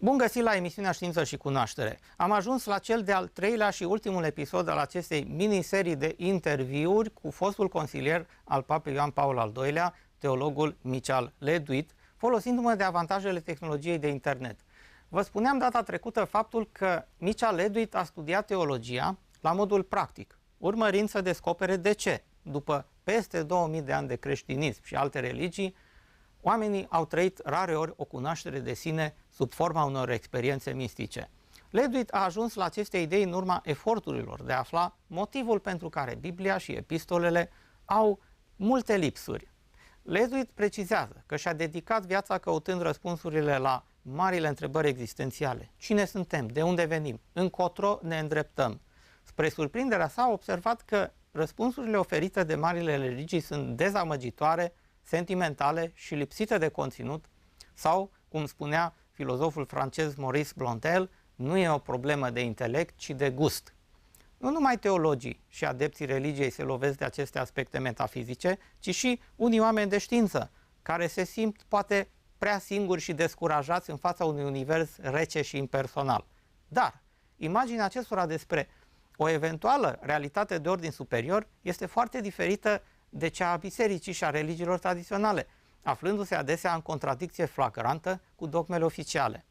Bun găsit la emisiunea Știință și Cunoaștere. Am ajuns la cel de-al treilea și ultimul episod al acestei miniserii de interviuri cu fostul consilier al Papei Ioan Paul al II-lea, teologul Miceal Ledwith, folosindu-mă de avantajele tehnologiei de internet. Vă spuneam data trecută faptul că Miceal Ledwith a studiat teologia la modul practic, urmărind să descopere de ce, după peste 2000 de ani de creștinism și alte religii, oamenii au trăit rareori o cunoaștere de sine sub forma unor experiențe mistice. Ledwith a ajuns la aceste idei în urma eforturilor de a afla motivul pentru care Biblia și epistolele au multe lipsuri. Ledwith precizează că și-a dedicat viața căutând răspunsurile la marile întrebări existențiale. Cine suntem? De unde venim? Încotro ne îndreptăm? Spre surprinderea sa a observat că răspunsurile oferite de marile religii sunt dezamăgitoare, sentimentale și lipsite de conținut, sau, cum spunea filozoful francez Maurice Blondel, nu e o problemă de intelect, ci de gust. Nu numai teologii și adepții religiei se lovesc de aceste aspecte metafizice, ci și unii oameni de știință, care se simt poate prea singuri și descurajați în fața unui univers rece și impersonal. Dar imaginea acestora despre o eventuală realitate de ordin superior este foarte diferită de cea a bisericii și a religiilor tradiționale, aflându-se adesea în contradicție flagrantă cu dogmele oficiale.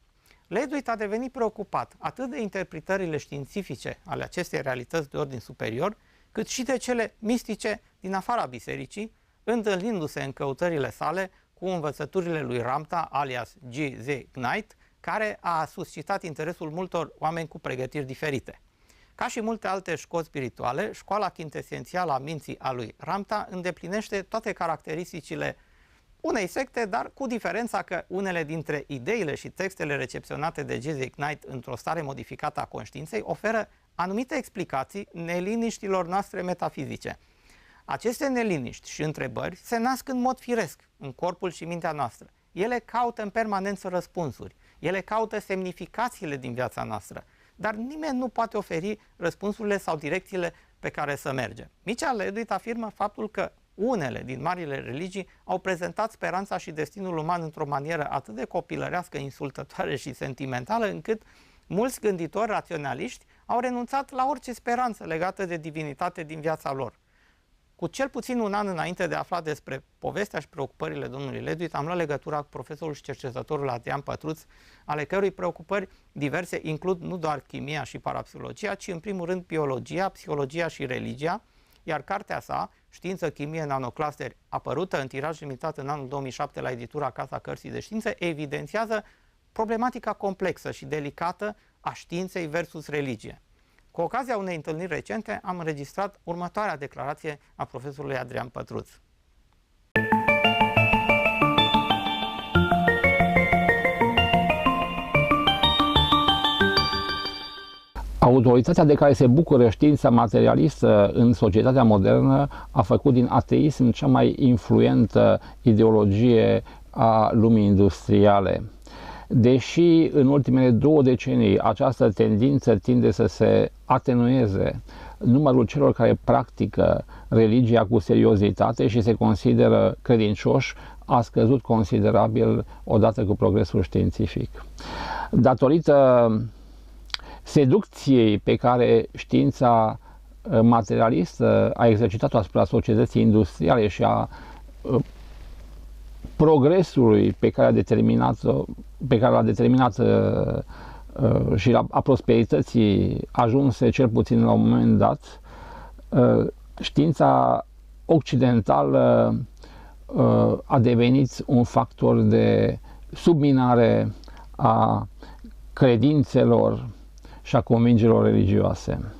Ledwith a devenit preocupat atât de interpretările științifice ale acestei realități de ordin superior, cât și de cele mistice din afara bisericii, întâlnindu-se în căutările sale cu învățăturile lui Ramta, alias G.Z. Knight, care a suscitat interesul multor oameni cu pregătiri diferite. Ca și multe alte școli spirituale, școala chintesențială a minții a lui Ramta îndeplinește toate caracteristicile unei secte, dar cu diferența că unele dintre ideile și textele recepționate de G.Z. Knight într-o stare modificată a conștiinței oferă anumite explicații neliniștilor noastre metafizice. Aceste neliniști și întrebări se nasc în mod firesc în corpul și mintea noastră. Ele caută în permanență răspunsuri, ele caută semnificațiile din viața noastră, dar nimeni nu poate oferi răspunsurile sau direcțiile pe care să mergem. Miceal Ledwith afirmă faptul că unele din marile religii au prezentat speranța și destinul uman într-o manieră atât de copilărească, insultătoare și sentimentală, încât mulți gânditori raționaliști au renunțat la orice speranță legată de divinitate din viața lor. Cu cel puțin un an înainte de a afla despre povestea și preocupările domnului Ledwith, am luat legătura cu profesorul și cercetătorul Adrian Pătruț, ale cărui preocupări diverse includ nu doar chimia și parapsihologia, ci în primul rând biologia, psihologia și religia, iar cartea sa, Știință, chimie, nanoclusteri, apărută în tiraj limitat în anul 2007 la editura Casa Cărții de Științe, evidențiază problematica complexă și delicată a științei versus religie. Cu ocazia unei întâlniri recente am înregistrat următoarea declarație a profesorului Adrian Pătruț. Autoritatea de care se bucură știința materialistă în societatea modernă a făcut din ateism cea mai influentă ideologie a lumii industriale. Deși în ultimele 2 decenii această tendință tinde să se atenueze, numărul celor care practică religia cu seriozitate și se consideră credincioși a scăzut considerabil odată cu progresul științific. Datorită seducției pe care știința materialistă a exercitat-o asupra societății industriale și a progresului pe care l-a determinat și a prosperității ajunse cel puțin la un moment dat, știința occidentală a devenit un factor de subminare a credințelor și a convingerilor religioase.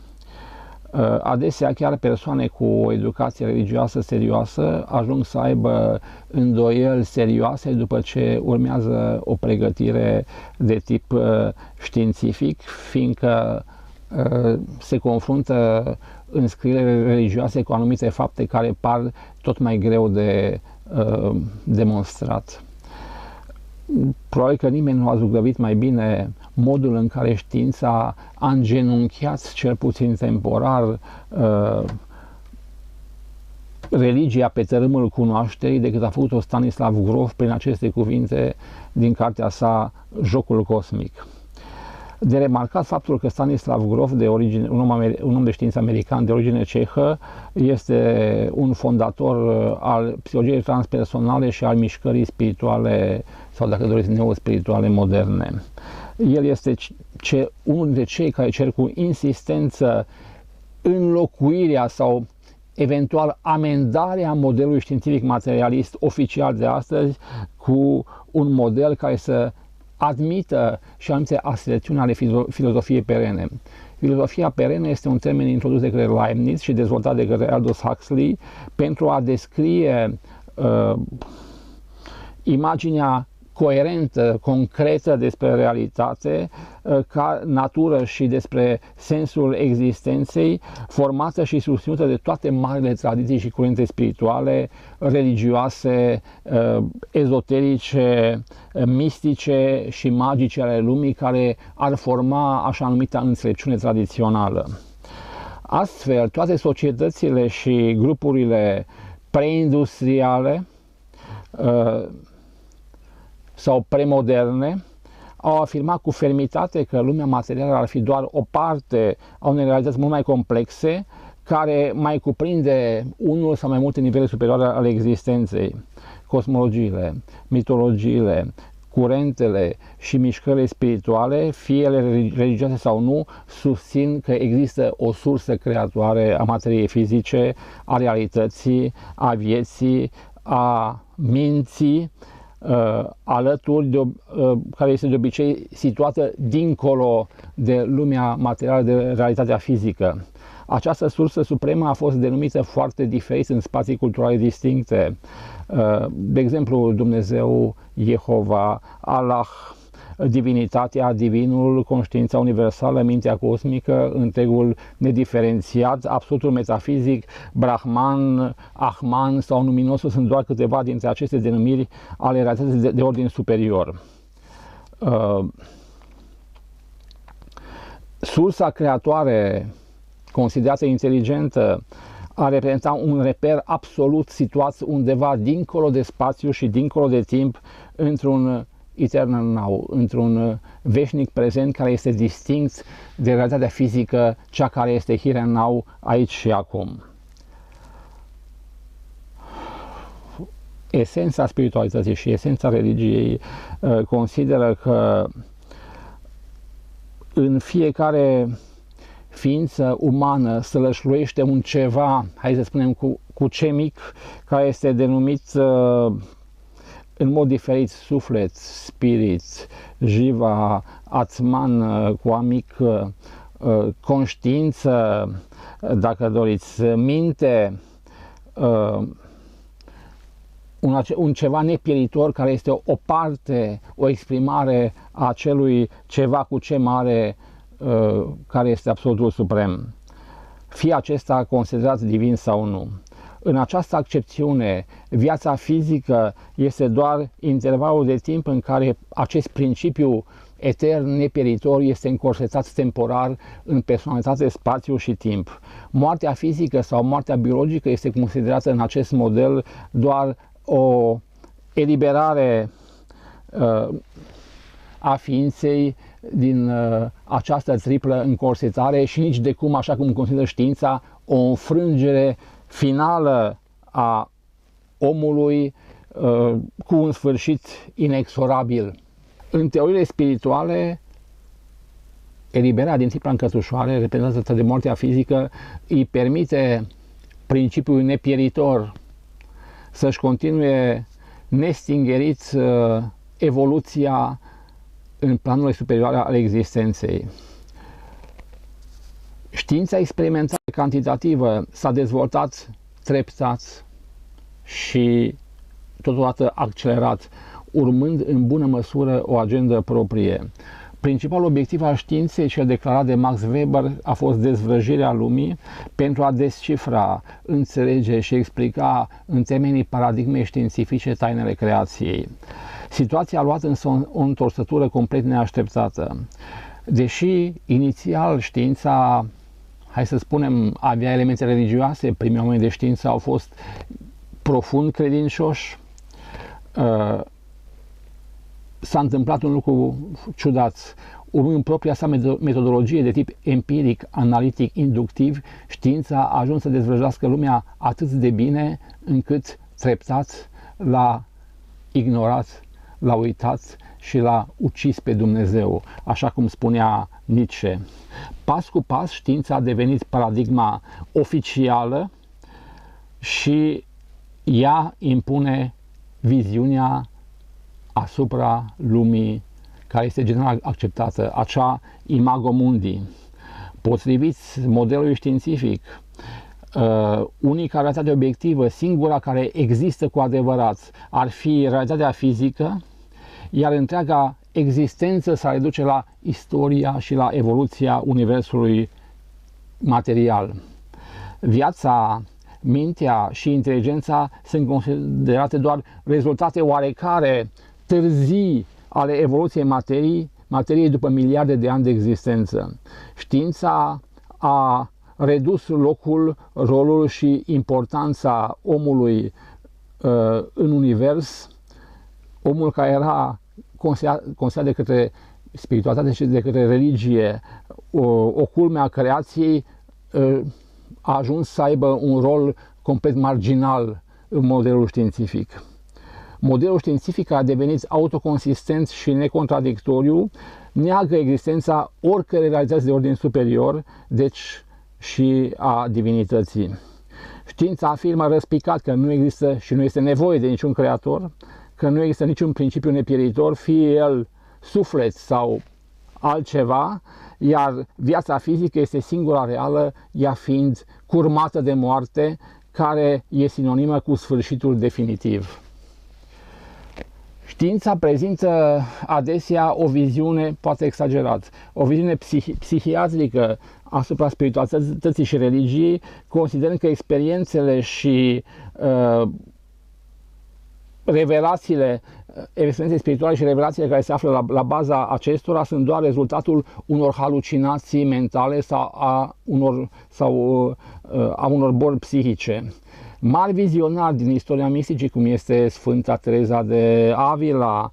Adesea chiar persoane cu o educație religioasă serioasă ajung să aibă îndoieli serioase după ce urmează o pregătire de tip științific, fiindcă se confruntă în scrierile religioase cu anumite fapte care par tot mai greu de demonstrat. Probabil că nimeni nu a zugrăvit mai bine modul în care știința a îngenunchiat, cel puțin temporar, religia pe tărâmul cunoașterii decât a făcut-o Stanislav Grof prin aceste cuvinte din cartea sa Jocul Cosmic. De remarcat faptul că Stanislav Grof, un om de știință american de origine cehă, este un fondator al psihologiei transpersonale și al mișcării spirituale, sau dacă doriți, neospirituale moderne. El este unul dintre cei care cer cu insistență înlocuirea sau eventual amendarea modelului științific materialist oficial de astăzi cu un model care să admită și anumite aserțiuni ale filozofiei perene. Filozofia perenă este un termen introdus de către Leibniz și dezvoltat de către Aldous Huxley pentru a descrie imaginea coerentă, concretă despre realitate, ca natură și despre sensul existenței, formată și susținută de toate marile tradiții și curente spirituale, religioase, ezoterice, mistice și magice ale lumii, care ar forma așa numita înțelepciune tradițională. Astfel, toate societățile și grupurile preindustriale sau premoderne au afirmat cu fermitate că lumea materială ar fi doar o parte a unei realități mult mai complexe, care mai cuprinde unul sau mai multe nivele superioare ale existenței. Cosmologiile, mitologiile, curentele și mișcările spirituale, fie ele religioase sau nu, susțin că există o sursă creatoare a materiei fizice, a realității, a vieții, a minții, alături care este de obicei situată dincolo de lumea materială, de realitatea fizică. Această sursă supremă a fost denumită foarte diferit în spații culturale distincte. De exemplu, Dumnezeu, Jehova, Allah, divinitatea, divinul, conștiința universală, mintea cosmică, întregul nediferențiat, absolutul metafizic, Brahman, Ahman sau luminosul sunt doar câteva dintre aceste denumiri ale realității de ordin superior. Sursa creatoare considerată inteligentă a reprezenta un reper absolut situat undeva dincolo de spațiu și dincolo de timp, într-un eternal now, într-un veșnic prezent care este distinct de realitatea fizică, cea care este here and now, aici și acum. Esența spiritualității și esența religiei consideră că în fiecare ființă umană sălășluiește un ceva, hai să spunem cu ce mic, care este denumit în mod diferit suflet, spirit, jiva, atman cu a mic, conștiință, dacă doriți, minte, un ceva nepieritor care este o parte, o exprimare a acelui ceva cu ce mare care este absolutul suprem. Fie acesta considerat divin sau nu. În această accepțiune, viața fizică este doar intervalul de timp în care acest principiu etern, nepieritor, este încorsetat temporar în personalitate, spațiu și timp. Moartea fizică sau moartea biologică este considerată în acest model doar o eliberare a ființei din această triplă încorsetare și nici de cum, așa cum consideră știința, o înfrângere finală a omului cu un sfârșit inexorabil. În teoriile spirituale, eliberarea din tripla încătușoare, reprezentată de moartea fizică, îi permite principiul nepieritor să-și continue nestingerit evoluția în planurile superioare ale existenței. Știința experimentală cantitativă s-a dezvoltat treptat și totodată accelerat, urmând în bună măsură o agendă proprie. Principalul obiectiv al științei, cel declarat de Max Weber, a fost dezvrăjirea lumii pentru a descifra, înțelege și explica în termenii paradigmei științifice tainele creației. Situația a luat însă o întorsătură complet neașteptată. Deși inițial știința, hai să spunem, avea elemente religioase. Primii oameni de știință au fost profund credincioși. S-a întâmplat un lucru ciudat. Urmând propria sa metodologie de tip empiric, analitic, inductiv, știința a ajuns să dezvăluiască lumea atât de bine încât treptat l-a ignorat, l-a uitat și l-a ucis pe Dumnezeu, așa cum spunea Nietzsche. Pas cu pas, știința a devenit paradigma oficială și ea impune viziunea asupra lumii care este general acceptată, acea imago mundi. Potrivit modelului științific, unica realitate obiectivă, singura care există cu adevărat, ar fi realitatea fizică, iar întreaga existență s-ar reduce la istoria și la evoluția universului material. Viața, mintea și inteligența sunt considerate doar rezultate oarecare târzii ale evoluției materiei după miliarde de ani de existență. Știința a redus locul, rolul și importanța omului în univers, omul care era considerat de către spiritualitate și de către religie o culme a creației, a ajuns să aibă un rol complet marginal în modelul științific. Modelul științific a devenit autoconsistent și necontradictoriu, neagă existența oricărei realități de ordin superior, deci și a divinității. Știința afirmă răspicat că nu există și nu este nevoie de niciun creator, că nu există niciun principiu nepieritor, fie el suflet sau altceva, iar viața fizică este singura reală, ea fiind curmată de moarte, care e sinonimă cu sfârșitul definitiv. Știința prezintă adesea o viziune, poate exagerat, o viziune psihiatrică asupra spiritualității și religiei, considerând că experiențele și revelațiile, experiențele spirituale și revelațiile care se află la baza acestora sunt doar rezultatul unor halucinații mentale sau a unor boli psihice. Mari vizionari din istoria misticii, cum este Sfânta Tereza de Avila,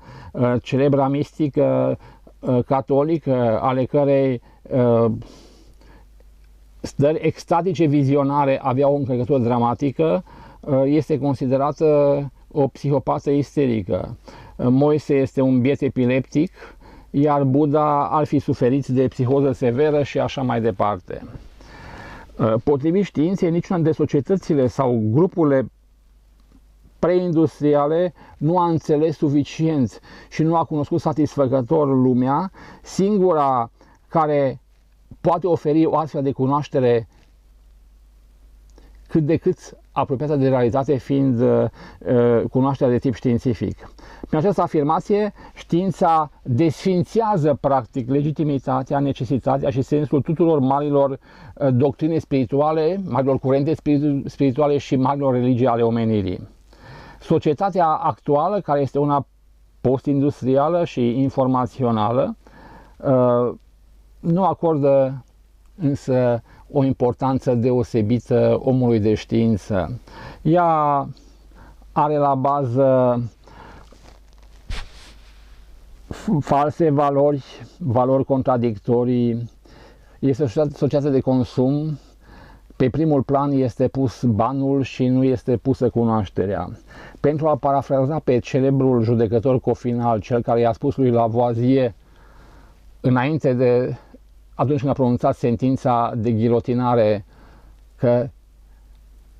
celebra mistică catolică, ale cărei stări extatice vizionare aveau o încărcătură dramatică, este considerată o psihopată isterică. Moise este un biet epileptic, iar Buddha ar fi suferit de psihoză severă și așa mai departe. Potrivit științei, niciuna dintre societățile sau grupurile preindustriale nu a înțeles suficient și nu a cunoscut satisfăcător lumea. Singura care poate oferi o astfel de cunoaștere cât de cât apropiată de realitate fiind cunoașterea de tip științific. Prin această afirmație, știința desfințează practic legitimitatea, necesitatea și sensul tuturor marilor doctrine spirituale, marilor curente spirituale și marilor religii ale omenirii. Societatea actuală, care este una post-industrială și informațională, nu acordă însă o importanță deosebită omului de știință. Ea are la bază false valori, valori contradictorii, este o societate de consum, pe primul plan este pus banul și nu este pusă cunoașterea. Pentru a parafraza pe celebrul judecător Cofinal, cel care i-a spus lui Lavoisier, înainte de atunci când a pronunțat sentința de ghilotinare, că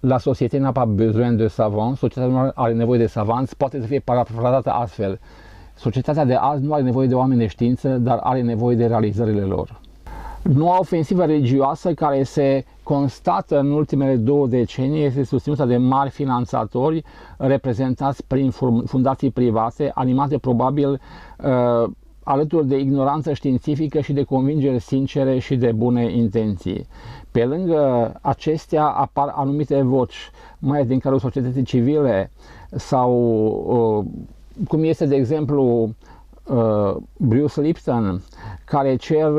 la société n'a pas besoin de savants, societatea nu are nevoie de savanți, poate să fie parafrazată astfel: societatea de azi nu are nevoie de oameni de știință, dar are nevoie de realizările lor. Noua ofensivă religioasă care se constată în ultimele 2 decenii este susținută de mari finanțatori reprezentați prin fundații private, animate probabil alături de ignoranță științifică și de convingeri sincere și de bune intenții. Pe lângă acestea apar anumite voci, mai din cadrul societății civile sau cum este de exemplu Bruce Lipton, care cer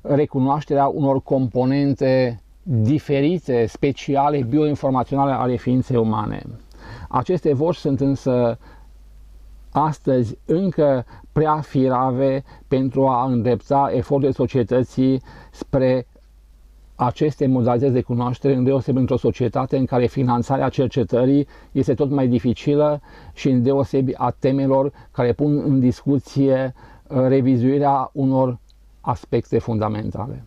recunoașterea unor componente diferite, speciale, bioinformaționale ale ființei umane. Aceste voci sunt însă astăzi încă prea firave pentru a îndrepta eforturile societății spre aceste modalități de cunoaștere, îndeosebi într-o societate în care finanțarea cercetării este tot mai dificilă și îndeosebi a temelor care pun în discuție revizuirea unor aspecte fundamentale.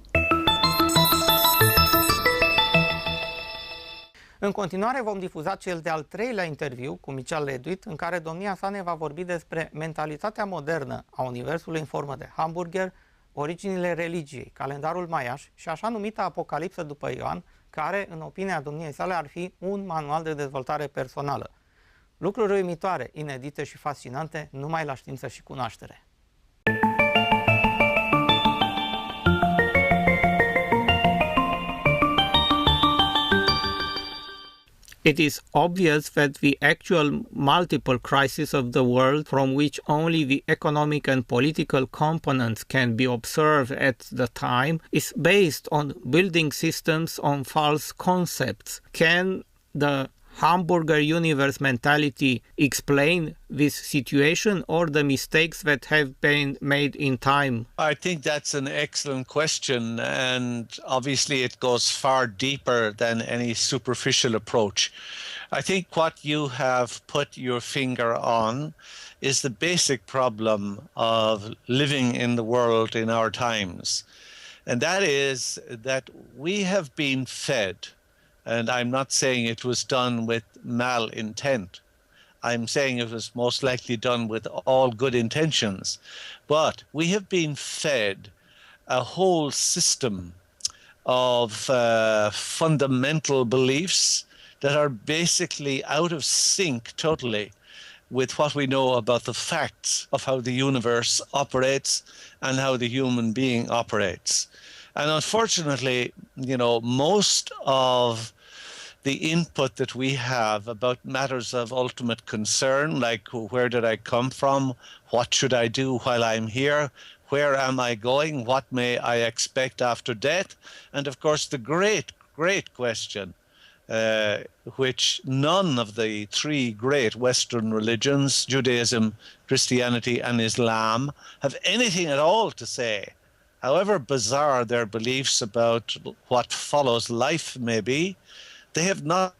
În continuare vom difuza cel de-al treilea interviu cu Miceal Ledwith, în care domnia sa ne va vorbi despre mentalitatea modernă a universului în formă de hamburger, originile religiei, calendarul maiaș și așa numita Apocalipsă după Ioan, care, în opinia domniei sale, ar fi un manual de dezvoltare personală. Lucruri uimitoare, inedite și fascinante numai la știință și cunoaștere. It is obvious that the actual multiple crises of the world, from which only the economic and political components can be observed at the time, is based on building systems on false concepts. Can the hamburger universe mentality explain this situation or the mistakes that have been made in time? I think that's an excellent question, and obviously it goes far deeper than any superficial approach. I think what you have put your finger on is the basic problem of living in the world in our times, and that is that we have been fed. And I'm not saying it was done with malintent. I'm saying it was most likely done with all good intentions. But we have been fed a whole system of fundamental beliefs that are basically out of sync totally with what we know about the facts of how the universe operates and how the human being operates. And unfortunately, you know, most of the input that we have about matters of ultimate concern, like where did I come from, what should I do while I'm here, where am I going, what may I expect after death, and of course the great question, which none of the three great Western religions, Judaism, Christianity, and Islam, have anything at all to say. However bizarre their beliefs about what follows life may be, they have not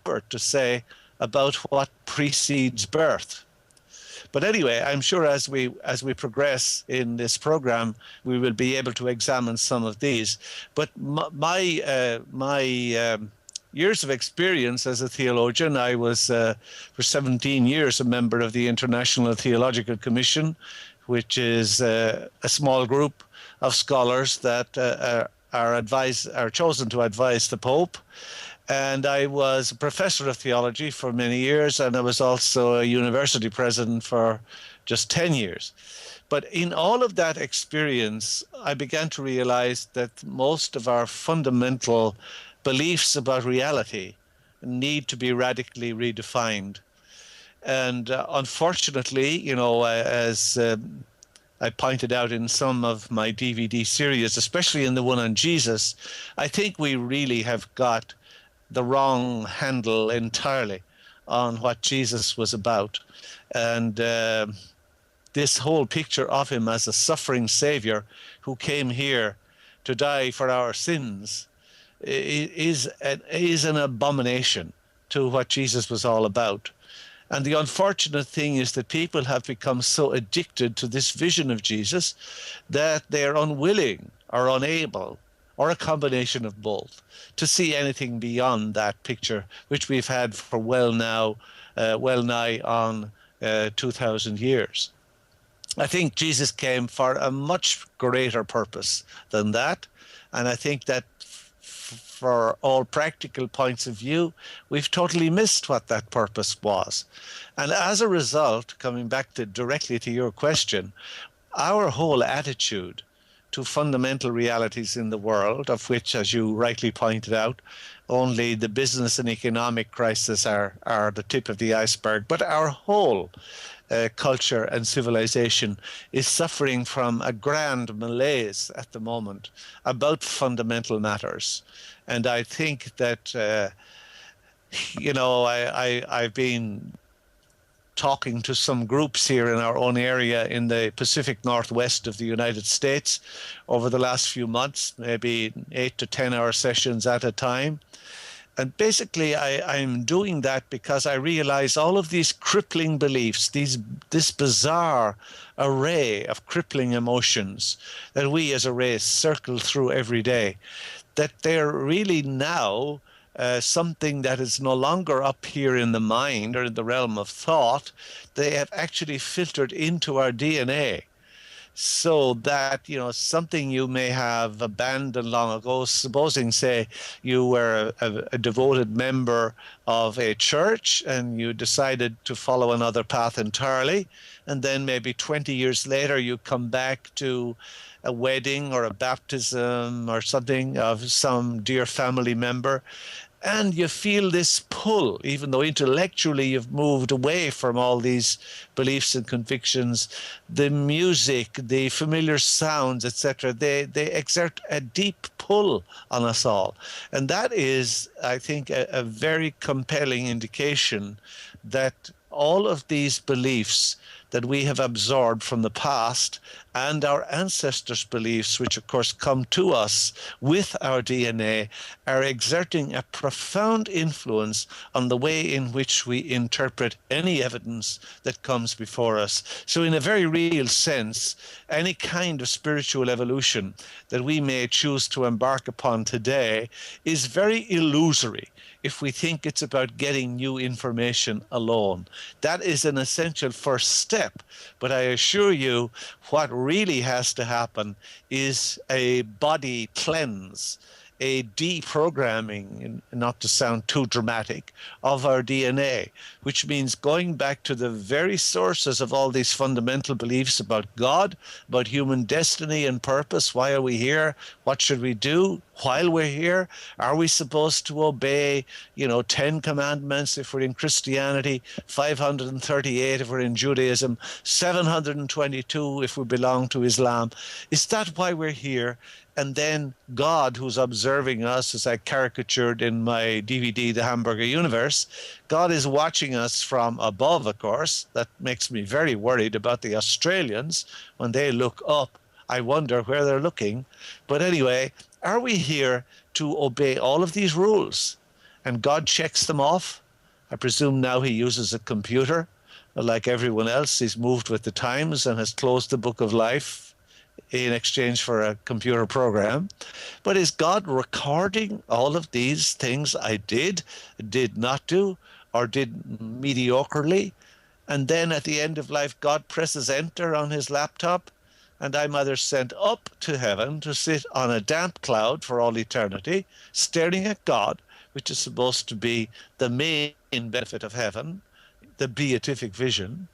a word to say about what precedes birth. But anyway, I'm sure as we progress in this program, we will be able to examine some of these. But my years of experience as a theologian, I was for 17 years a member of the International Theological Commission, which is a small group of scholars that are chosen to advise the Pope. And I was a professor of theology for many years, and I was also a university president for just 10 years. But in all of that experience, I began to realize that most of our fundamental beliefs about reality need to be radically redefined. And unfortunately, you know, as I pointed out in some of my DVD series, especially in the one on Jesus, I think we really have got the wrong handle entirely on what Jesus was about. And this whole picture of him as a suffering Savior who came here to die for our sins is an abomination to what Jesus was all about. And the unfortunate thing is that people have become so addicted to this vision of Jesus that they are unwilling or unable, or a combination of both, to see anything beyond that picture, which we've had for well nigh on 2,000 years. I think Jesus came for a much greater purpose than that, and I think that for all practical points of view, we've totally missed what that purpose was. And as a result, coming back directly to your question, our whole attitude to fundamental realities in the world, of which, as you rightly pointed out, only the business and economic crisis are the tip of the iceberg. But our whole culture and civilization is suffering from a grand malaise at the moment about fundamental matters. And I think that, I've been talking to some groups here in our own area in the Pacific Northwest of the United States over the last few months, maybe 8 to 10 hour sessions at a time. And basically, I'm doing that because I realize all of these crippling beliefs, this bizarre array of crippling emotions that we as a race circle through every day, that they're really now something that is no longer up here in the mind or in the realm of thought. They have actually filtered into our DNA. So that, something you may have abandoned long ago, supposing, say, you were a devoted member of a church and you decided to follow another path entirely, and then maybe 20 years later you come back to a wedding or a baptism or something of some dear family member, and you feel this pull, even though intellectually you've moved away from all these beliefs and convictions. The music, the familiar sounds, etc., they exert a deep pull on us all. And that is, I think, a very compelling indication that all of these beliefs that we have absorbed from the past and our ancestors' beliefs, which of course come to us with our DNA, are exerting a profound influence on the way in which we interpret any evidence that comes before us. So in a very real sense, any kind of spiritual evolution that we may choose to embark upon today is very illusory if we think it's about getting new information alone. That is an essential first step. But I assure you, what really has to happen is a body cleanse, a deprogramming, not to sound too dramatic, of our DNA, which means going back to the very sources of all these fundamental beliefs about God, about human destiny and purpose. Why are we here? What should we do while we're here? Are we supposed to obey, 10 commandments if we're in Christianity, 538 if we're in Judaism, 722 if we belong to Islam? Is that why we're here? And then God, who's observing us, as I caricatured in my DVD, The Hamburger Universe, God is watching us from above, of course. That makes me very worried about the Australians. When they look up, I wonder where they're looking. But anyway, are we here to obey all of these rules? And God checks them off. I presume now he uses a computer. Like everyone else, he's moved with the times and has closed the book of life in exchange for a computer program. But is God recording all of these things I did not do, or did mediocrely? And then at the end of life, God presses enter on his laptop, and I'm either sent up to heaven to sit on a damp cloud for all eternity, staring at God, which is supposed to be the main benefit of heaven, the beatific vision,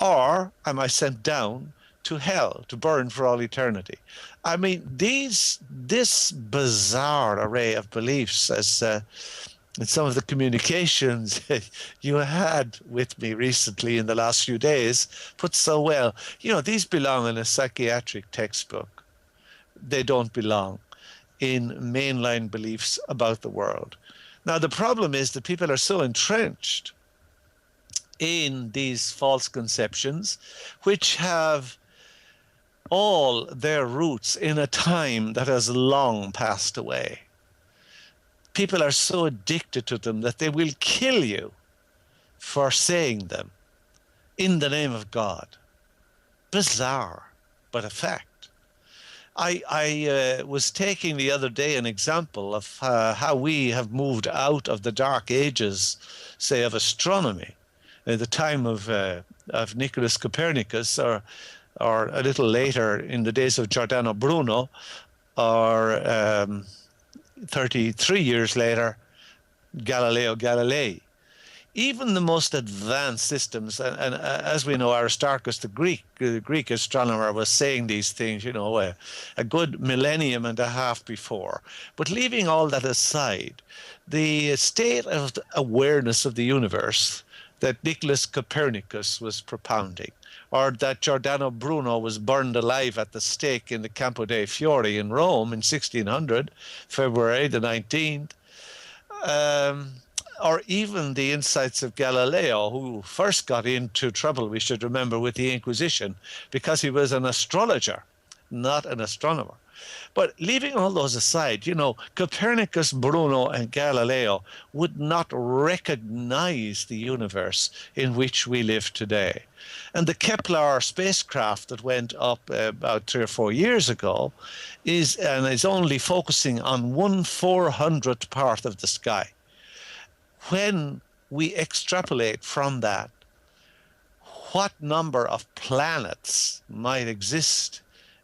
or am I sent down to hell to burn for all eternity? I mean, this bizarre array of beliefs, as in some of the communications you had with me recently in the last few days, put so well. These belong in a psychiatric textbook. They don't belong in mainline beliefs about the world. Now, the problem is that people are so entrenched in these false conceptions, which have all their roots in a time that has long passed away. People are so addicted to them that they will kill you for saying them in the name of God. Bizarre, but a fact. I was taking the other day an example of how we have moved out of the dark ages, say, of astronomy, at the time of Nicholas Copernicus, or a little later in the days of Giordano Bruno, or 33 years later, Galileo Galilei. even the most advanced systems, and as we know, Aristarchus, the Greek astronomer, was saying these things, a good millennium and a half before. But leaving all that aside, the state of the awareness of the universe that Nicholas Copernicus was propounding, or that Giordano Bruno was burned alive at the stake in the Campo dei Fiori in Rome in 1600, February the 19th, or even the insights of Galileo, who first got into trouble, we should remember, with the Inquisition, because he was an astrologer, not an astronomer. But leaving all those aside, Copernicus, Bruno, and Galileo would not recognize the universe in which we live today. And the Kepler spacecraft that went up about 3 or 4 years ago is only focusing on 1/400th part of the sky. When we extrapolate from that, what number of planets might exist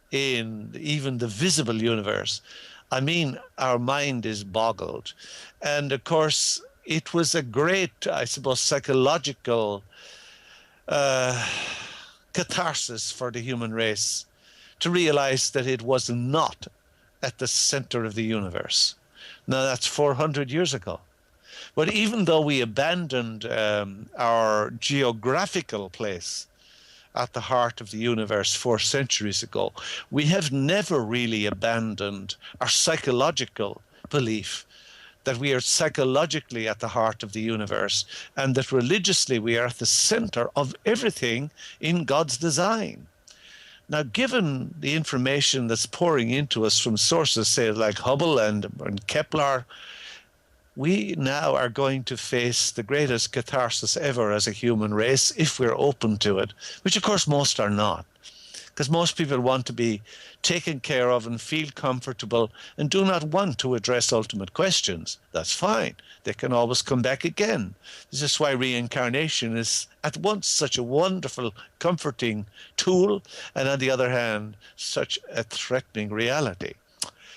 in even the visible universe? I mean, our mind is boggled. And of course, it was a great, I suppose, psychological catharsis for the human race to realize that it was not at the center of the universe. Now, that's 400 years ago. But even though we abandoned our geographical place at the heart of the universe 4 centuries ago, we have never really abandoned our psychological belief that we are psychologically at the heart of the universe, and that religiously we are at the center of everything in God's design. Now, given the information that's pouring into us from sources, say, like Hubble and Kepler, we now are going to face the greatest catharsis ever as a human race if we're open to it, which of course most are not, because most people want to be taken care of and feel comfortable and do not want to address ultimate questions. That's fine. They can always come back again. This is why reincarnation is at once such a wonderful, comforting tool, and on the other hand, such a threatening reality.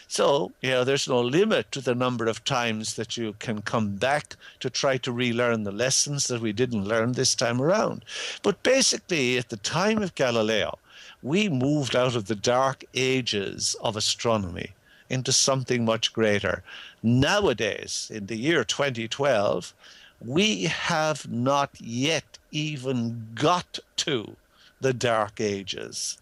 So, there's no limit to the number of times that you can come back to try to relearn the lessons that we didn't learn this time around. But basically, at the time of Galileo, we moved out of the dark ages of astronomy into something much greater. Nowadays, in the year 2012, we have not yet even got to the dark ages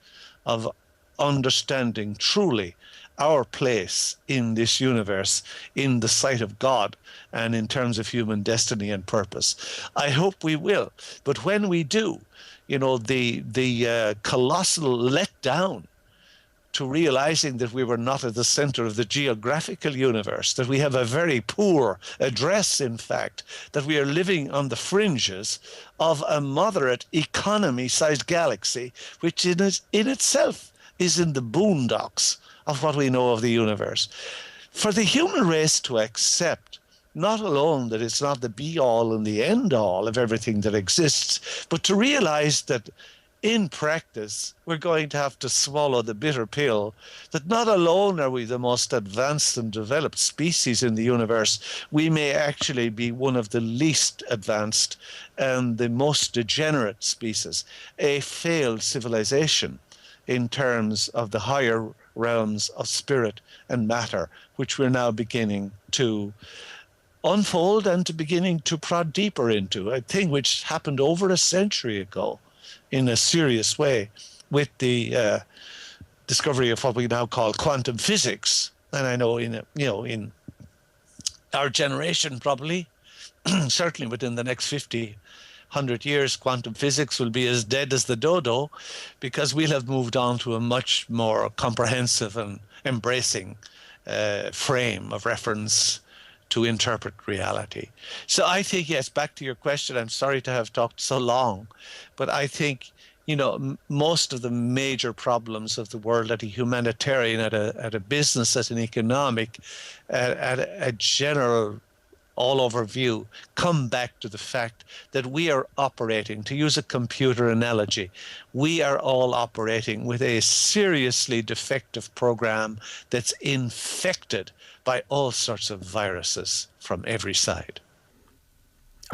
of understanding truly our place in this universe, in the sight of God, and in terms of human destiny and purpose. I hope we will. But when we do, the colossal letdown to realizing that we were not at the center of the geographical universe, that we have a very poor address, in fact, that we are living on the fringes of a moderate economy-sized galaxy, which in itself is in the boondocks of what we know of the universe. For the human race to accept not alone that it's not the be-all and the end-all of everything that exists, but to realize that in practice we're going to have to swallow the bitter pill, that not alone are we the most advanced and developed species in the universe, we may actually be one of the least advanced and the most degenerate species, a failed civilization in terms of the higher realms of spirit and matter, which we're now beginning to unfold and to beginning to prod deeper into, a thing which happened over a century ago in a serious way with the discovery of what we now call quantum physics. And I know in our generation, probably, certainly within the next 100 years, quantum physics will be as dead as the dodo, because we'll have moved on to a much more comprehensive and embracing frame of reference to interpret reality. So I think, yes, back to your question, I'm sorry to have talked so long, but I think, most of the major problems of the world at a humanitarian, at a business, at an economic, at a general all-over view, come back to the fact that we are operating, to use a computer analogy, we are all operating with a seriously defective program that's infected by all sorts of viruses from every side.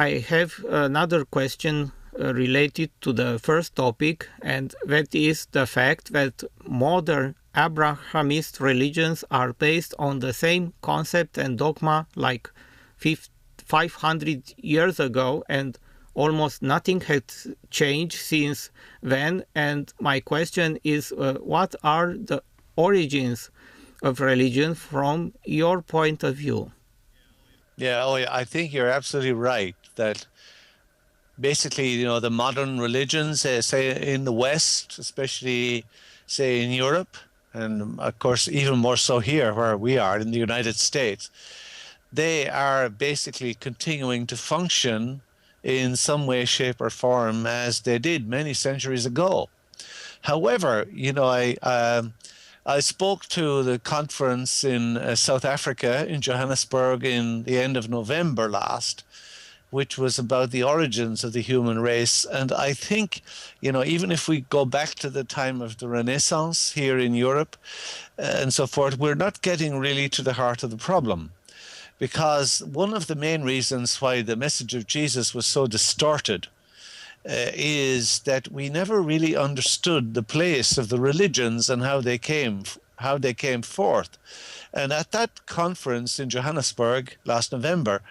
I have another question related to the first topic, and that is the fact that modern Abrahamist religions are based on the same concept and dogma like 500 years ago, and almost nothing had changed since then. And my question is, what are the origins of religion from your point of view? Yeah, I think you're absolutely right that basically, the modern religions, say in the West, especially say in Europe, and of course even more so here where we are in the United States, they are basically continuing to function in some way, shape, or form as they did many centuries ago. However, I spoke to the conference in South Africa, in Johannesburg, in the end of November last, which was about the origins of the human race. And I think, even if we go back to the time of the Renaissance here in Europe and so forth, we're not getting really to the heart of the problem. Because one of the main reasons why the message of Jesus was so distorted is that we never really understood the place of the religions and how they came forth. And at that conference in Johannesburg last November,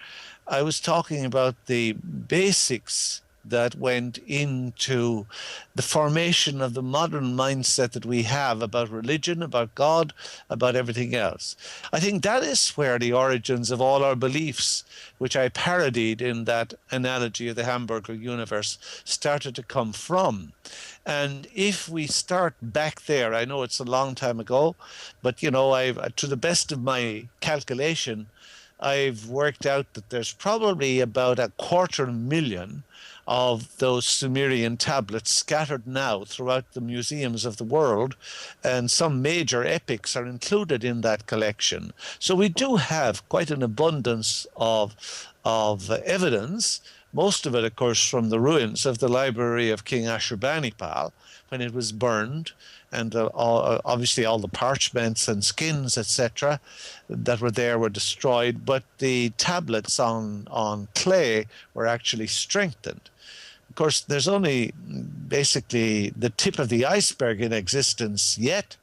I was talking about the basics that went into the formation of the modern mindset that we have about religion, about God, about everything else. I think that is where the origins of all our beliefs, which I parodied in that analogy of the hamburger universe, started to come from. And if we start back there, I know it's a long time ago, but to the best of my calculation, I've worked out that there's probably about 250,000 of those Sumerian tablets scattered now throughout the museums of the world, and some major epics are included in that collection. So we do have quite an abundance of evidence, most of it, of course, from the ruins of the library of King Ashurbanipal when it was burned, and obviously all the parchments and skins, etc., that were there were destroyed, but the tablets on clay were actually strengthened. Of course, there's only basically the tip of the iceberg in existence yet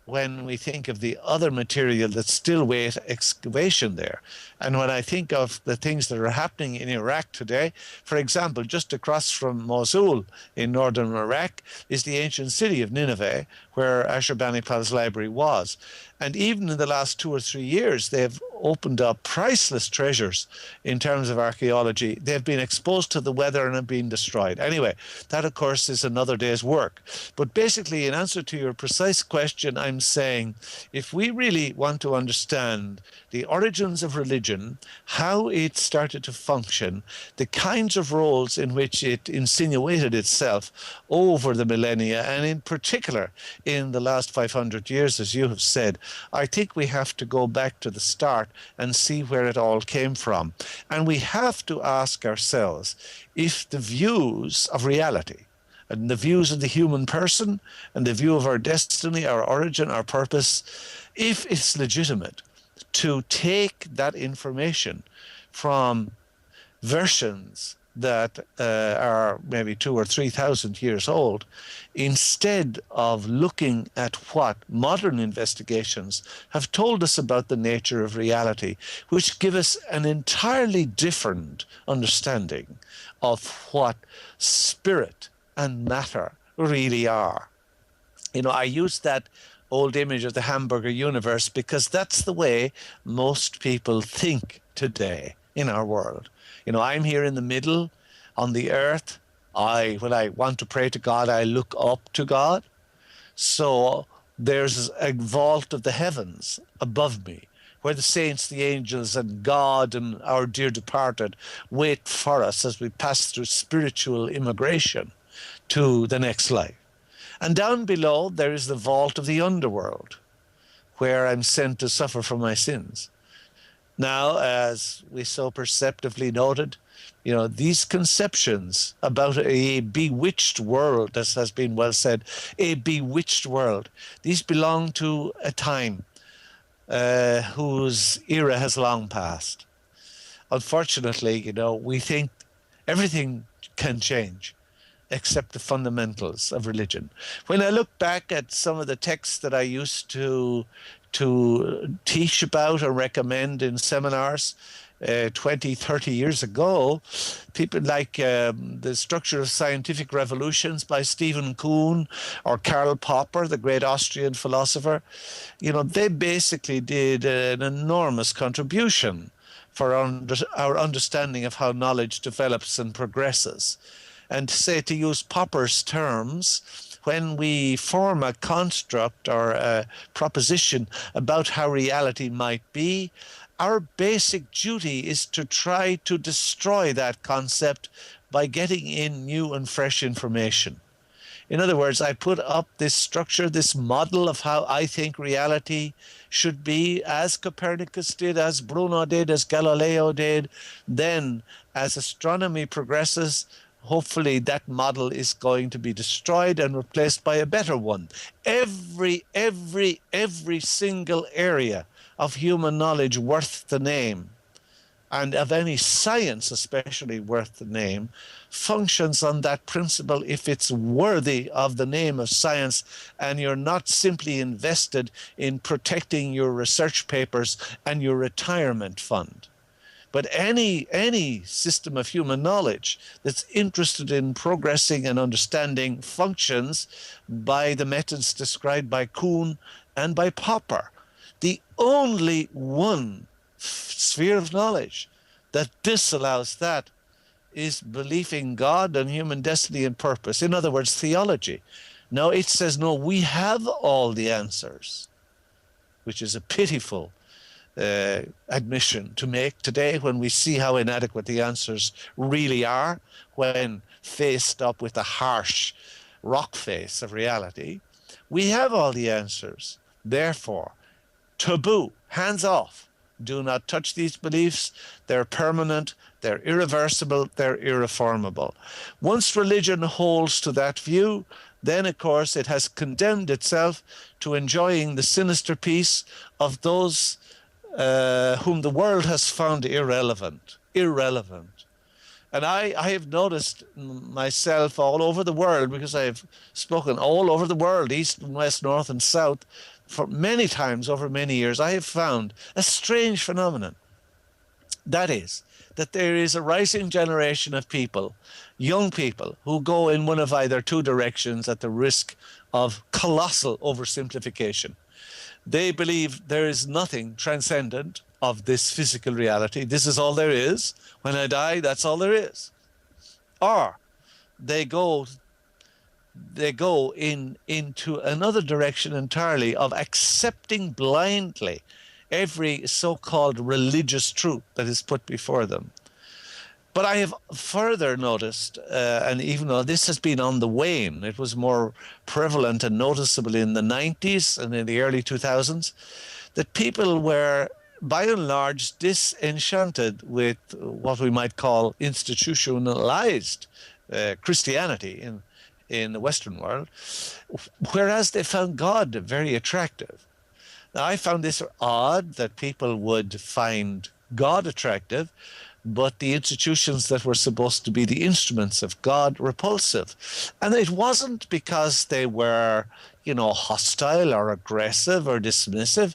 when we think of the other material that still waits excavation there. And when I think of the things that are happening in Iraq today, for example, just across from Mosul in northern Iraq is the ancient city of Nineveh, where Ashurbanipal's library was. And even in the last 2 or 3 years, they've opened up priceless treasures in terms of archaeology. They've been exposed to the weather and have been destroyed. Anyway, that, of course, is another day's work. But basically, in answer to your precise question, I'm saying if we really want to understand the origins of religion, how it started to function, the kinds of roles in which it insinuated itself over the millennia, and in particular in the last 500 years, as you have said, I think we have to go back to the start and see where it all came from. And we have to ask ourselves if the views of reality and the views of the human person and the view of our destiny, our origin, our purpose, if it's legitimate to take that information from versions that are maybe 2,000 or 3,000 years old, instead of looking at what modern investigations have told us about the nature of reality, which give us an entirely different understanding of what spirit and matter really are. I use that old image of the hamburger universe because that's the way most people think today in our world. I'm here in the middle on the earth. When I want to pray to God, I look up to God. So there's a vault of the heavens above me where the saints, the angels, and God and our dear departed wait for us as we pass through spiritual immigration to the next life. And down below, there is the vault of the underworld where I'm sent to suffer for my sins. Now, as we so perceptively noted, these conceptions about a bewitched world, as has been well said, a bewitched world, these belong to a time whose era has long passed. Unfortunately, we think Everything can change except the fundamentals of religion. When I look back at some of the texts that I used to teach about or recommend in seminars 20, 30 years ago, people like The Structure of Scientific Revolutions by Stephen Kuhn or Karl Popper, the great Austrian philosopher, they basically did an enormous contribution for our understanding of how knowledge develops and progresses. And to use Popper's terms, when we form a construct or a proposition about how reality might be, our basic duty is to try to destroy that concept by getting in new and fresh information. In other words, I put up this structure, this model of how I think reality should be, as Copernicus did, as Bruno did, as Galileo did. Then, as astronomy progresses, hopefully that model is going to be destroyed and replaced by a better one. Every single area of human knowledge worth the name, and of any science especially worth the name, functions on that principle if it's worthy of the name of science and you're not simply invested in protecting your research papers and your retirement fund. But any system of human knowledge that's interested in progressing and understanding functions by the methods described by Kuhn and by Popper. The only one sphere of knowledge that disallows that is belief in God and human destiny and purpose. In other words, theology. Now it says, no, we have all the answers, which is a pitiful admission to make today when we see how inadequate the answers really are when faced up with the harsh rock face of reality. We have all the answers. Therefore, taboo, hands off. Do not touch these beliefs. They're permanent, they're irreversible, they're irreformable. Once religion holds to that view, then, of course, it has condemned itself to enjoying the sinister peace of those whom the world has found irrelevant. And I have noticed myself all over the world, because I have spoken all over the world, east and west, north and south, for many times over many years. I have found a strange phenomenon. That is, that there is a rising generation of people, young people, who go in one of either two directions at the risk of colossal oversimplification. They believe there is nothing transcendent of this physical reality. This is all there is. When I die, that's all there is. Or they go into another direction entirely of accepting blindly every so-called religious truth that is put before them. But I have further noticed, and even though this has been on the wane, it was more prevalent and noticeable in the 90s and in the early 2000s, that people were, by and large, disenchanted with what we might call institutionalized Christianity in the Western world, whereas they found God very attractive. Now, I found this odd, that people would find God attractive, but the institutions that were supposed to be the instruments of God repulsive. And it wasn't because they were, hostile or aggressive or dismissive.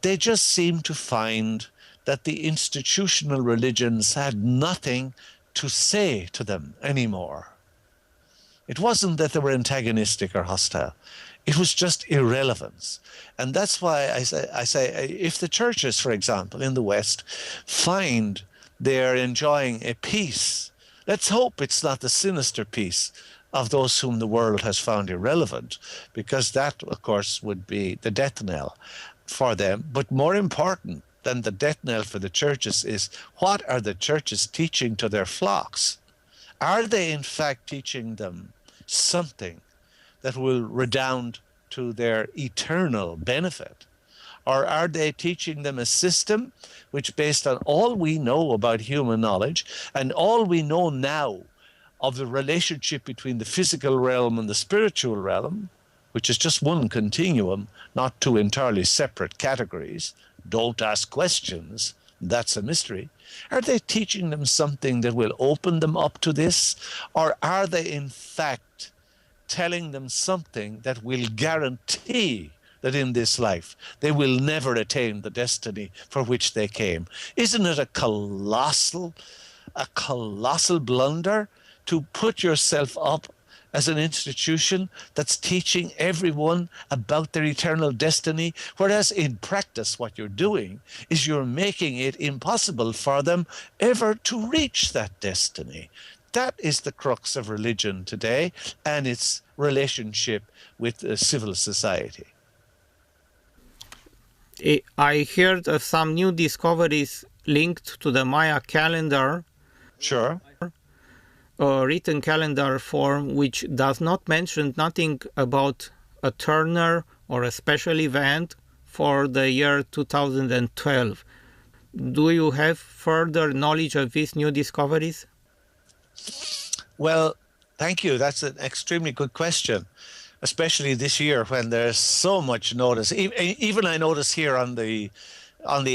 They just seemed to find that the institutional religions had nothing to say to them anymore. It wasn't that they were antagonistic or hostile. It was just irrelevance. And that's why I say if the churches, for example, in the West, find they're enjoying a peace, let's hope it's not the sinister peace of those whom the world has found irrelevant, because that, of course, would be the death knell for them. But more important than the death knell for the churches is, what are the churches teaching to their flocks? Are they in fact teaching them something that will redound to their eternal benefit? Or are they teaching them a system which, based on all we know about human knowledge and all we know now of the relationship between the physical realm and the spiritual realm, which is just one continuum, not two entirely separate categories, don't ask questions, That's a mystery. Are they teaching them something that will open them up to this? Or are they in fact telling them something that will guarantee that in this life they will never attain the destiny for which they came? Isn't it a colossal blunder to put yourself up as an institution that's teaching everyone about their eternal destiny, whereas in practice what you're doing is you're making it impossible for them ever to reach that destiny? That is the crux of religion today and its relationship with civil society. I heard of some new discoveries linked to the Maya calendar. Sure. A written calendar form which does not mention nothing about a Turner or a special event for the year 2012. Do you have further knowledge of these new discoveries? Well, thank you. That's an extremely good question, especially this year when there's so much notice. Even I notice here on the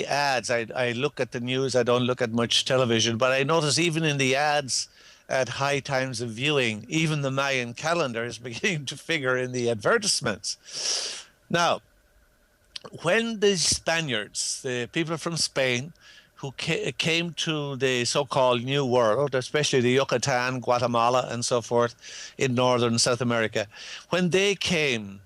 ads, I look at the news, I don't look at much television, but I notice even in the ads at high times of viewing, even the Mayan calendar is beginning to figure in the advertisements. Now, when the Spaniards, the people from Spain, who came to the so-called New World, especially the Yucatan, Guatemala, and so forth in northern South America, when they came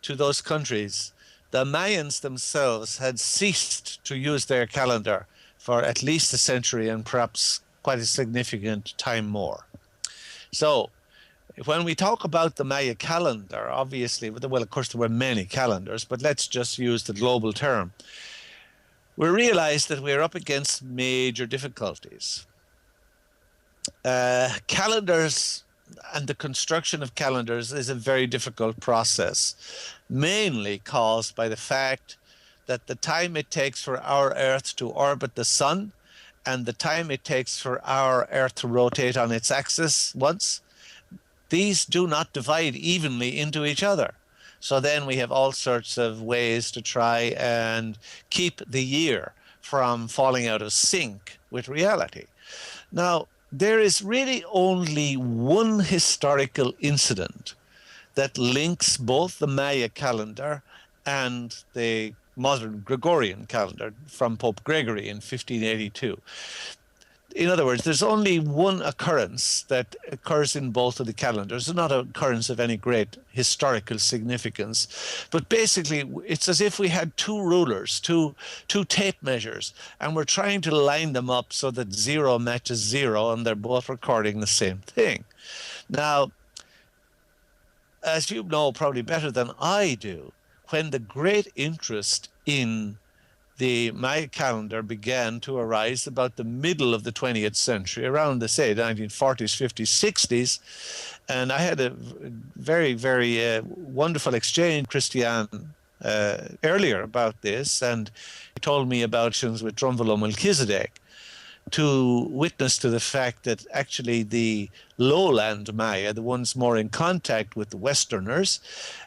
to those countries, the Mayans themselves had ceased to use their calendar for at least a century and perhaps quite a significant time more. So when we talk about the Maya calendar, obviously, well, of course, there were many calendars, but let's just use the global term. We realize that we're up against major difficulties. Calendars and the construction of calendars is a very difficult process, mainly caused by the fact that the time it takes for our Earth to orbit the sun and the time it takes for our Earth to rotate on its axis once, these do not divide evenly into each other. So then we have all sorts of ways to try and keep the year from falling out of sync with reality. Now, there is really only one historical incident that links both the Maya calendar and the modern Gregorian calendar from Pope Gregory in 1582. In other words, there's only one occurrence that occurs in both of the calendars. It's not an occurrence of any great historical significance, but basically it's as if we had two rulers, two tape measures, and we're trying to line them up so that 0 matches 0 and they're both recording the same thing. Now, as you know probably better than I do, when the great interest in the Maya calendar began to arise about the middle of the 20th century, around the, say, 1940s, 50s, 60s. And I had a very, very wonderful exchange with Christian earlier about this, and he told me about things with Drumvalo Melchizedek, to witness to the fact that actually the lowland Maya, the ones more in contact with the Westerners,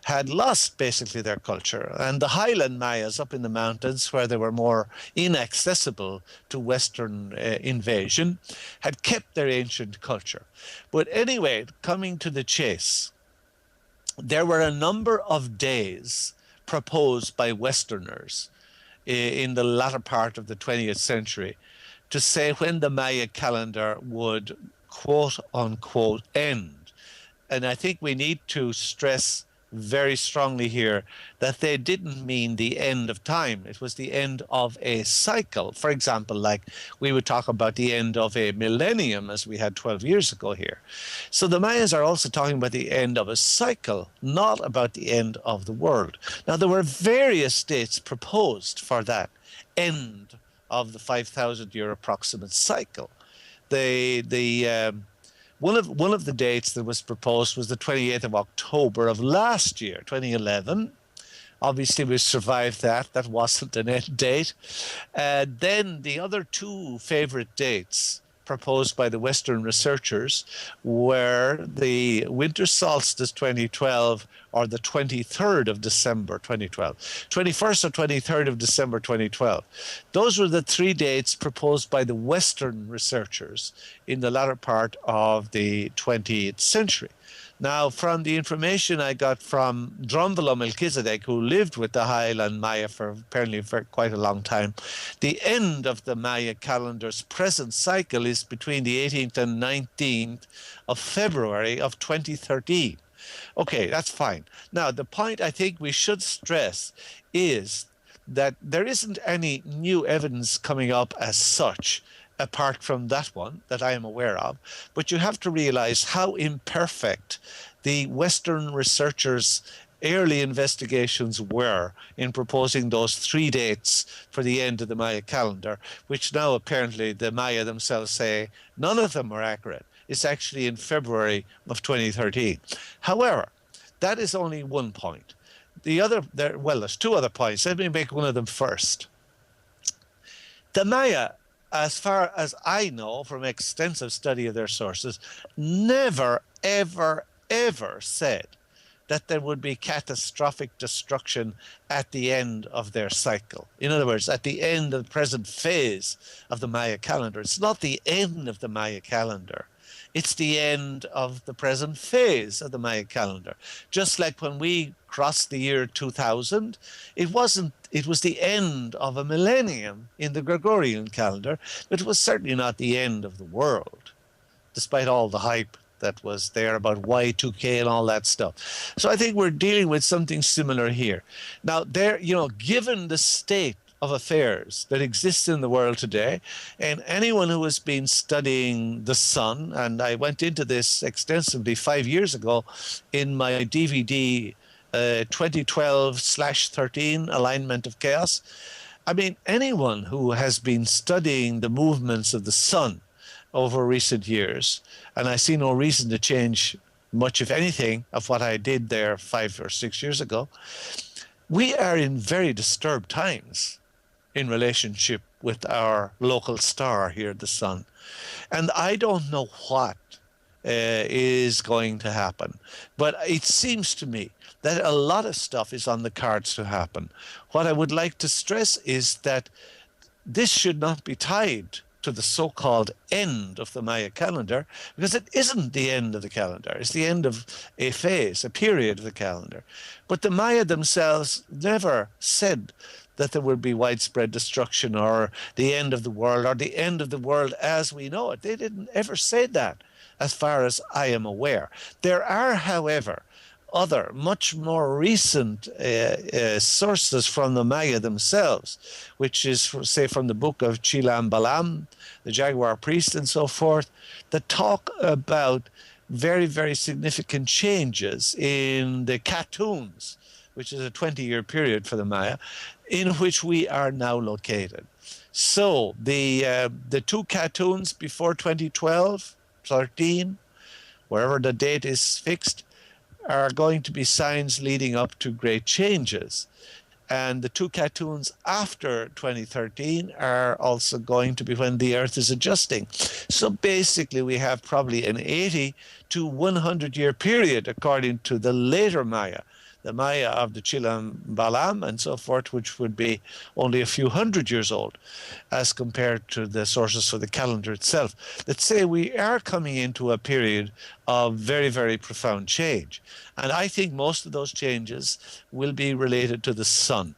had lost basically their culture. And the highland Mayas up in the mountains, where they were more inaccessible to Western invasion, had kept their ancient culture. But anyway, coming to the chase, there were a number of days proposed by Westerners in the latter part of the 20th century to say when the Maya calendar would, quote unquote, end. And I think we need to stress very strongly here that they didn't mean the end of time. It was the end of a cycle. For example, like we would talk about the end of a millennium as we had 12 years ago here. So the Mayas are also talking about the end of a cycle, not about the end of the world. Now, there were various dates proposed for that end of the 5,000-year approximate cycle. One of the dates that was proposed was the 28th of October of last year, 2011. Obviously, we survived that. That wasn't an end date. Then the other two favorite dates proposed by the Western researchers, where the winter solstice 2012 or the 23rd of December 2012, 21st or 23rd of December 2012. Those were the 3 dates proposed by the Western researchers in the latter part of the 20th century. Now, from the information I got from Drumvalo Melchizedek, who lived with the Highland Maya for quite a long time, the end of the Maya calendar's present cycle is between the 18th and 19th of February of 2013. Okay, that's fine. Now, the point I think we should stress is that there isn't any new evidence coming up as such, apart from that one that I am aware of. But you have to realize how imperfect the Western researchers' early investigations were in proposing those 3 dates for the end of the Maya calendar, which now apparently the Maya themselves say none of them are accurate. It's actually in February of 2013. However, that is only one point. There's 2 other points. Let me make one of them first. The Maya, as far as I know from extensive study of their sources, never, ever, ever said that there would be catastrophic destruction at the end of their cycle. In other words, at the end of the present phase of the Maya calendar. It's not the end of the Maya calendar. It's the end of the present phase of the Maya calendar. Just like when we crossed the year 2000, it was the end of a millennium in the Gregorian calendar, but it was certainly not the end of the world, despite all the hype that was there about Y2K and all that stuff. So I think we're dealing with something similar here. Now, given the state of affairs that exists in the world today, and anyone who has been studying the sun, and I went into this extensively 5 years ago in my DVD 2012/13 Alignment of Chaos. I mean, anyone who has been studying the movements of the sun over recent years, and I see no reason to change much, if anything, of what I did there 5 or 6 years ago, we are in very disturbed times in relationship with our local star here, the sun. And I don't know what is going to happen, but it seems to me that a lot of stuff is on the cards to happen. What I would like to stress is that this should not be tied to the so-called end of the Maya calendar, because it isn't the end of the calendar. It's the end of a phase, a period of the calendar. But the Maya themselves never said that there would be widespread destruction or the end of the world or the end of the world as we know it. They didn't ever say that, as far as I am aware. There are, however, other much more recent sources from the Maya themselves, which is, say, from the book of Chilam Balam, the Jaguar Priest and so forth, that talk about very, very significant changes in the Katuns, which is a 20-year period for the Maya, in which we are now located. So the 2 Katuns before 2012, 13, wherever the date is fixed, are going to be signs leading up to great changes. And the 2 Katuns after 2013 are also going to be when the Earth is adjusting. So basically we have probably an 80 to 100 year period according to the later Maya, the Maya of the Chilam Balam and so forth, which would be only a few hundred years old as compared to the sources for the calendar itself, that say we are coming into a period of very, very profound change. And I think most of those changes will be related to the sun.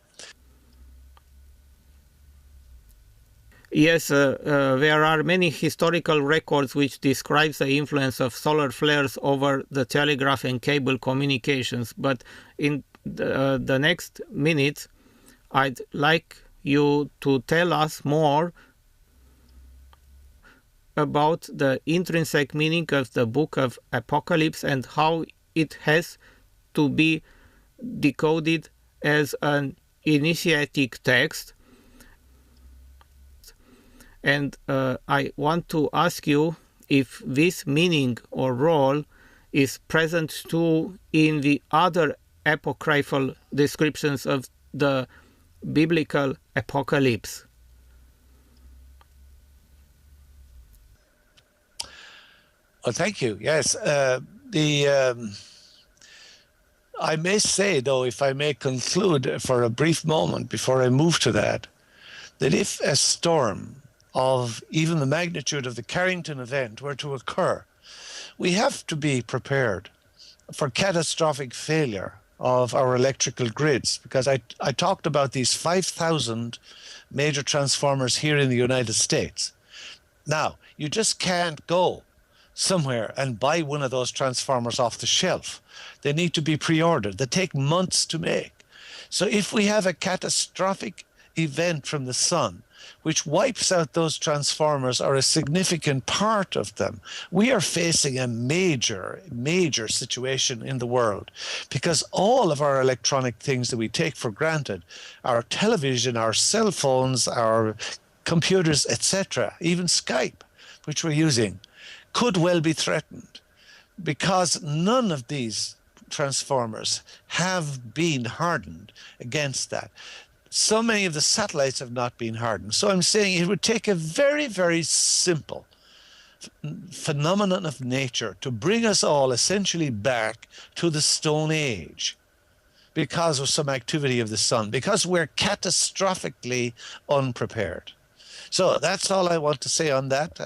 Yes, there are many historical records which describe the influence of solar flares over the telegraph and cable communications. But in the next minute, I'd like you to tell us more about the intrinsic meaning of the Book of Apocalypse and how it has to be decoded as an initiatic text. And I want to ask you if this meaning or role is present too in the other apocryphal descriptions of the biblical apocalypse. Well, thank you. Yes, I may say, though, if I may conclude for a brief moment before I move to that, that if a storm of even the magnitude of the Carrington event were to occur, we have to be prepared for catastrophic failure of our electrical grids, because I talked about these 5,000 major transformers here in the United States. Now, you just can't go somewhere and buy one of those transformers off the shelf. They need to be pre-ordered. They take months to make. So if we have a catastrophic event from the sun which wipes out those transformers or a significant part of them, we are facing a major, major situation in the world, because all of our electronic things that we take for granted, our television, our cell phones, our computers, etc., even Skype, which we're using, could well be threatened, because none of these transformers have been hardened against that. So many of the satellites have not been hardened. So I'm saying it would take a very, very simple phenomenon of nature to bring us all essentially back to the Stone Age because of some activity of the sun, because we're catastrophically unprepared. So that's all I want to say on that,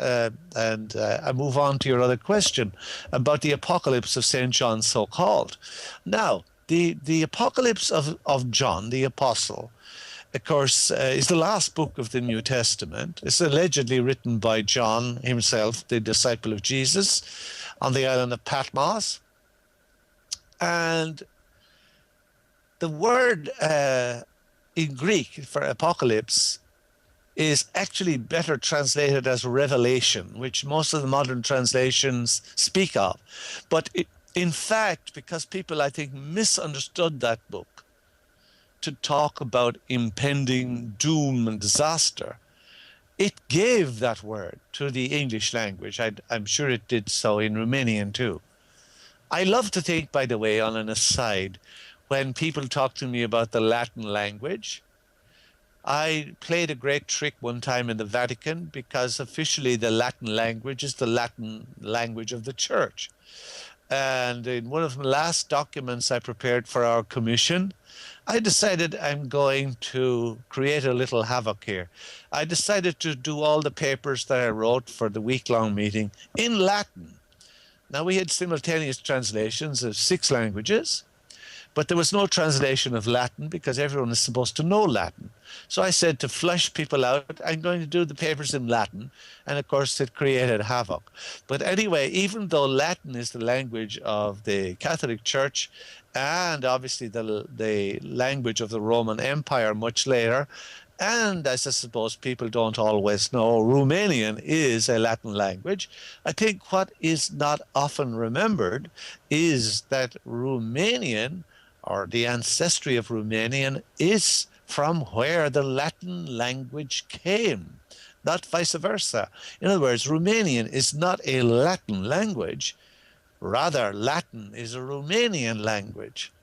and I move on to your other question about the apocalypse of St. John, so-called. Now, the apocalypse of John, the apostle, of course, is the last book of the New Testament. It's allegedly written by John himself, the disciple of Jesus, on the island of Patmos. And the word in Greek for apocalypse is actually better translated as revelation, which most of the modern translations speak of. But in fact, because people, I think, misunderstood that book to talk about impending doom and disaster, it gave that word to the English language. I'm sure it did so in Romanian too. I love to think, by the way, on an aside, when people talk to me about the Latin language, I played a great trick one time in the Vatican, because officially the Latin language is the Latin language of the church. And in one of the last documents I prepared for our commission, I decided I'm going to create a little havoc here. I decided to do all the papers that I wrote for the week-long meeting in Latin. Now, we had simultaneous translations of 6 languages, but there was no translation of Latin because everyone is supposed to know Latin. So I said, to flush people out, I'm going to do the papers in Latin. And of course, it created havoc. But anyway, even though Latin is the language of the Catholic Church and obviously the language of the Roman Empire much later, and as I suppose people don't always know, Romanian is a Latin language. I think what is not often remembered is that Romanian, or the ancestry of Romanian, is from where the Latin language came, not vice versa. In other words, Romanian is not a Latin language. Rather, Latin is a Romanian language.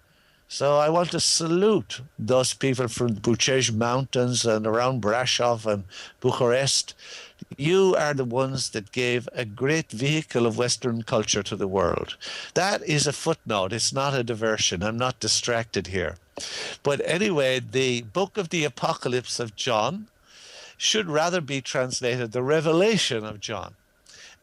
So I want to salute those people from the Bucej Mountains and around Brasov and Bucharest. You are the ones that gave a great vehicle of Western culture to the world. That is a footnote. It's not a diversion. I'm not distracted here. But anyway, the book of the Apocalypse of John should rather be translated the Revelation of John.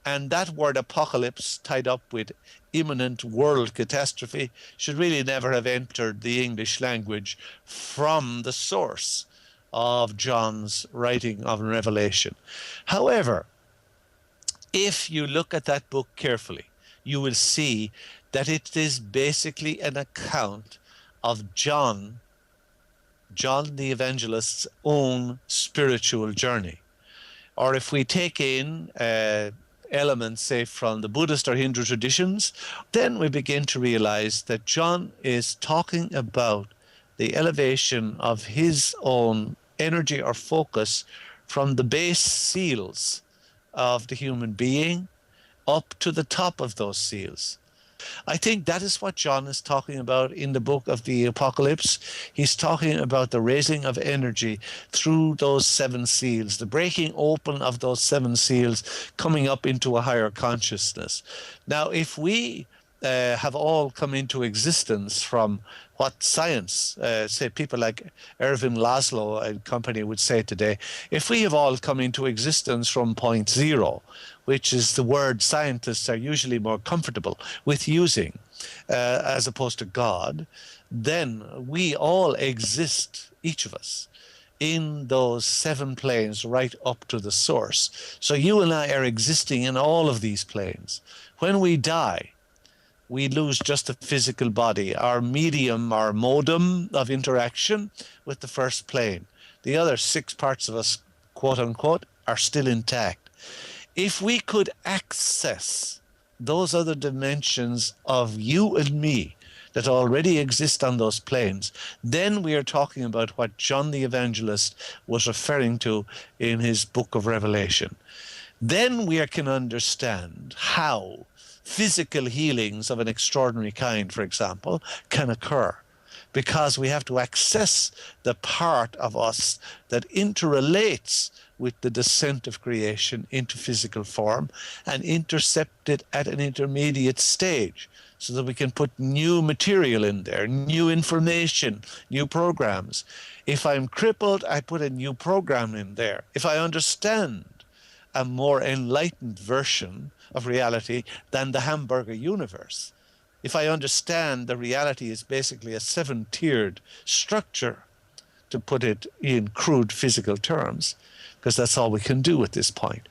And that word apocalypse, tied up with imminent world catastrophe, should really never have entered the English language from the source of John's writing of Revelation. However, if you look at that book carefully, you will see that it is basically an account of John the Evangelist's own spiritual journey. Or if we take in elements, say, from the Buddhist or Hindu traditions, then we begin to realize that John is talking about the elevation of his own energy or focus from the base seals of the human being up to the top of those seals. I think that is what John is talking about in the book of the Apocalypse. He's talking about the raising of energy through those 7 seals, the breaking open of those 7 seals, coming up into a higher consciousness. Now, if we have all come into existence from what science, say people like Erwin Laszlo and company would say today, if we have all come into existence from point zero, which is the word scientists are usually more comfortable with using as opposed to God, then we all exist, each of us, in those 7 planes right up to the source. So you and I are existing in all of these planes. When we die, we lose just the physical body, our medium, our modem of interaction with the first plane. The other 6 parts of us, quote unquote, are still intact. If we could access those other dimensions of you and me that already exist on those planes, then we are talking about what John the Evangelist was referring to in his book of Revelation. Then we can understand how physical healings of an extraordinary kind, for example, can occur, because we have to access the part of us that interrelates with the descent of creation into physical form and intercept it at an intermediate stage so that we can put new material in there, new information, new programs. If I'm crippled, I put a new program in there. If I understand a more enlightened version of reality than the hamburger universe, if I understand the reality is basically a 7-tiered structure, to put it in crude physical terms, because that's all we can do at this point,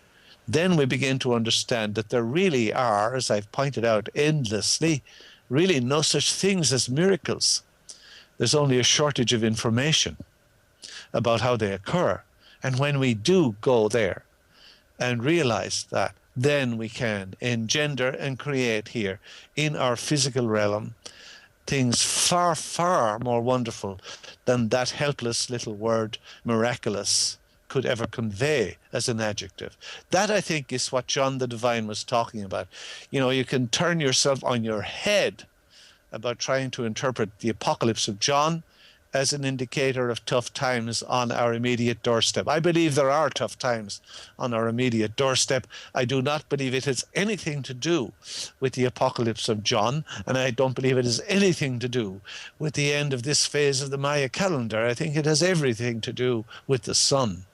then we begin to understand that there really are, as I've pointed out endlessly, really no such things as miracles. There's only a shortage of information about how they occur. And when we do go there and realize that, then we can engender and create here in our physical realm things far, far more wonderful than that helpless little word miraculous could ever convey as an adjective. That, I think, is what John the Divine was talking about. You know, you can turn yourself on your head about trying to interpret the Apocalypse of John as an indicator of tough times on our immediate doorstep. I believe there are tough times on our immediate doorstep. I do not believe it has anything to do with the Apocalypse of John, and I don't believe it has anything to do with the end of this phase of the Maya calendar. I think it has everything to do with the sun.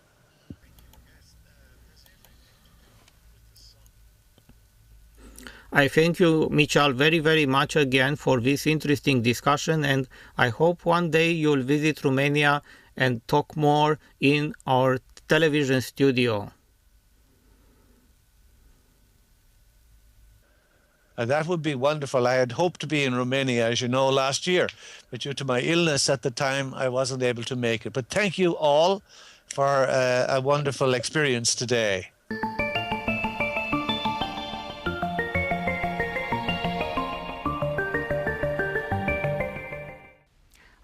I thank you, Miceal, very, very much again for this interesting discussion, and I hope one day you'll visit Romania and talk more in our television studio. That would be wonderful. I had hoped to be in Romania, as you know, last year, but due to my illness at the time, I wasn't able to make it. But thank you all for a wonderful experience today.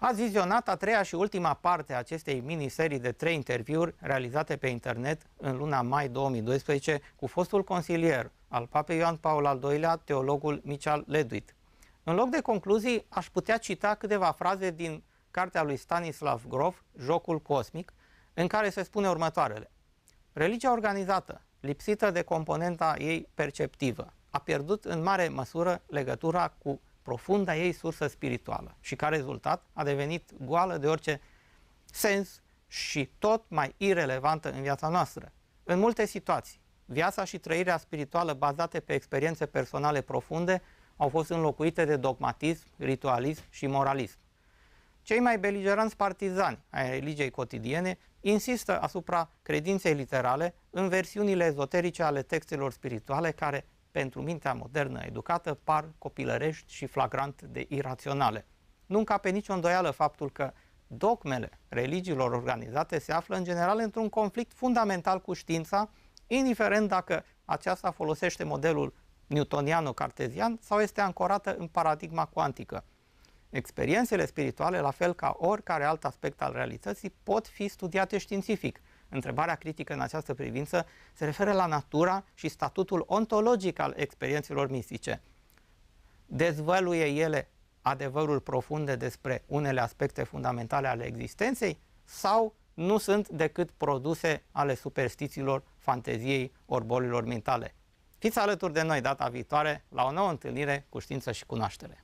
Ați vizionat a 3-a și ultima parte a acestei miniserii de 3 interviuri realizate pe internet în luna mai 2012 cu fostul consilier al Papei Ioan Paul al II-lea, teologul Miceal Ledwith. În loc de concluzii, aș putea cita câteva fraze din cartea lui Stanislav Grof, Jocul cosmic, în care se spune următoarele. Religia organizată, lipsită de componenta ei perceptivă, a pierdut în mare măsură legătura cu profunda ei sursă spirituală și ca rezultat a devenit goală de orice sens și tot mai irelevantă în viața noastră. În multe situații, viața și trăirea spirituală bazate pe experiențe personale profunde au fost înlocuite de dogmatism, ritualism și moralism. Cei mai beligeranți partizani ai religiei cotidiene insistă asupra credinței literale în versiunile ezoterice ale textelor spirituale care, pentru mintea modernă educată, par copilărești și flagrant de iraționale. Nu încape nicio îndoială faptul că dogmele religiilor organizate se află în general într-un conflict fundamental cu știința, indiferent dacă aceasta folosește modelul newtoniano-cartezian sau este ancorată în paradigma cuantică. Experiențele spirituale, la fel ca oricare alt aspect al realității, pot fi studiate științific. Întrebarea critică în această privință se referă la natura și statutul ontologic al experiențelor mistice. dezvăluie ele adevăruri profunde despre unele aspecte fundamentale ale existenței sau nu sunt decât produse ale superstițiilor, fanteziei ori bolilor mentale? Fiți alături de noi data viitoare la o nouă întâlnire cu Știință și Cunoaștere.